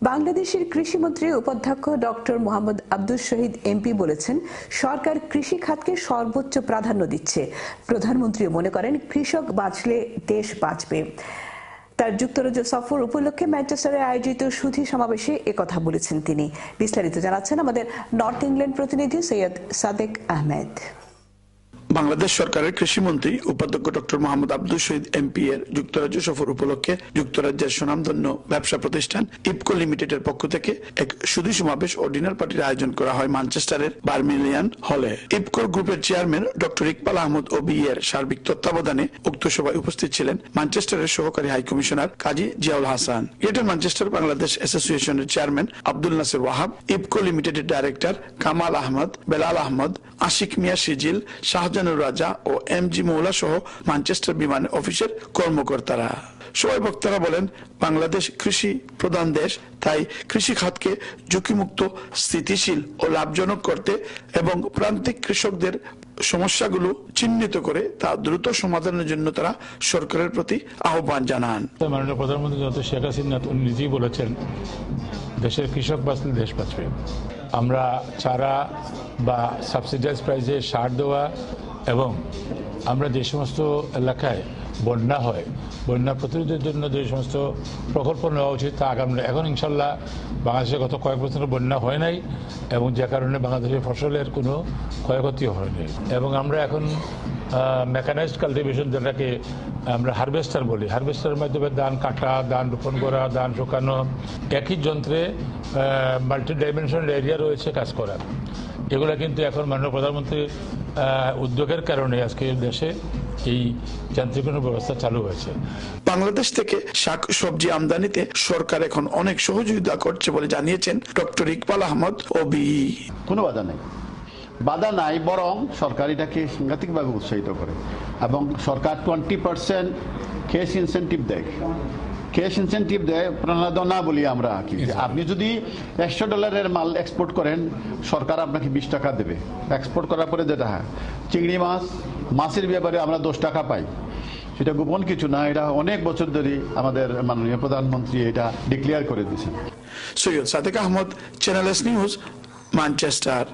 বাংলাদেশের কৃষিমন্ত্রী উপাধ্যক্ষ ডক্টর মোহাম্মদ আব্দুল শহীদ এমপি বলেছেন, সরকার কৃষি খাতকে সর্বোচ্চ প্রাধান্য দিচ্ছে। প্রধানমন্ত্রীও মনে করেন, কৃষক বাঁচলে দেশ বাঁচবে। তার যুক্তরাজ্য সফর উপলক্ষে ম্যানচেস্টারে আয়োজিত সুধী সমাবেশে একথা বলেছেন তিনি। বিস্তারিত জানাচ্ছেন আমাদের নর্থ ইংল্যান্ড প্রতিনিধি সৈয়দ সাদেক আহমেদ। বাংলাদেশ সরকারের কৃষিমন্ত্রী উপাধ্যক্ষ ডক্টর মোহাম্মদ আব্দুল শহীদ এমপি এর যুক্তরাজ্য সফর উপলক্ষে যুক্তরাজ্যের সুনামধন্য ব্যবসা প্রতিষ্ঠান ইপকো লিমিটেডের পক্ষ থেকে এক সুধী সমাবেশ ও ডিনার পার্টির আয়োজন করা হয় ম্যানচেস্টারের বার্মিলিয়ান হলে। ইপকো গ্রুপের chairman doctor Iqbal Ahmed OBE এর সার্বিক তত্ত্বাবধানে উক্ত সভায় উপস্থিত ছিলেন ম্যানচেস্টারের সহকারী high commissioner Kazi Ziaul Hasan, greater Manchester Bangladesh অ্যাসোসিয়েশনের চেয়ারম্যান আব্দুল নাসির ওয়াহাব, ইপকো লিমিটেডের ডাইরেক্টর কামাল আহমদ, বেলাল আহমদ, আশিক মিয়া সিজিল, শাহজানুর রাজা ও এমজি মৌলা সহ ম্যানচেস্টার বিমান অফিসের কর্মকর্তারা। সবাই বক্তারা বলেন, বাংলাদেশ কৃষি প্রধান দেশ, তাই কৃষি খাতকে ঝুঁকিমুক্ত, স্থিতিশীল ও লাভজনক করতে এবং প্রান্তিক কৃষকদের সমস্যাগুলো চিহ্নিত করে তা দ্রুত সমাধানের জন্য তারা সরকারের প্রতি আহ্বান জানান। মাননীয় প্রধানমন্ত্রী ডক্টর শেখ হাসিনা নিজেই বলেছেন, দেশের কৃষক বাঁচলে দেশ বাঁচবে। আমরা চারা বা সাবসিডাইজ প্রাইসে সার দেওয়া এবং আমরা যে সমস্ত এলাকায় বন্যা হয়, বন্যা প্রতিরোধের জন্য যে সমস্ত প্রকল্প নেওয়া উচিত তা আগামী এখন ইনশাল্লাহ বাংলাদেশে গত কয়েক বছর বন্যা হয় নাই এবং যে কারণে বাংলাদেশের ফসলের কোনো ক্ষয়ক্ষতি হয়নি। এবং আমরা এখন মেকানাইজড কাল্টিভেশন, যেটাকে আমরা হারভেস্টার বলি, হারভেস্টারের মাধ্যমে ধান কাটা, ধান রোপণ করা, ধান শুকানো, একই যন্ত্রে মাল্টি ডাইমেনশনাল এরিয়া রয়েছে কাজ করার। এগুলো কিন্তু এখন মাননীয় প্রধানমন্ত্রীর উদ্যোগের কারণে আজকে দেশে এই যান্ত্রিকরণ ব্যবস্থা চালু হয়েছে। বাংলাদেশ থেকে শাক সবজি আমদানিতে সরকার এখন অনেক সহযোগিতা করছে বলে জানিয়েছেন ডক্টর ইকবাল আহমদ ওবি। কোনো বাধা নাই, বরং সরকার এটাকে সাংঘাতিকভাবে উৎসাহিত করে এবং সরকার 20% ক্যাশ ইনসেন্টিভ দেয়। ক্যাশ ইনসেন্টিভ দেয় প্রণোদনা বলি আমরা। আপনি যদি $100 মাল এক্সপোর্ট করেন, সরকার আপনাকে 20 টাকা দেবে। এক্সপোর্ট করার পরে যেটা হয়, চিংড়ি মাছের ব্যাপারে আমরা 10 টাকা পাই। সেটা গোপন কিছু না, এটা অনেক বছর ধরে আমাদের মাননীয় প্রধানমন্ত্রী এটা ডিক্লেয়ার করে দিয়েছেন। Syed Sadek Ahmed, channel S news, Manchester.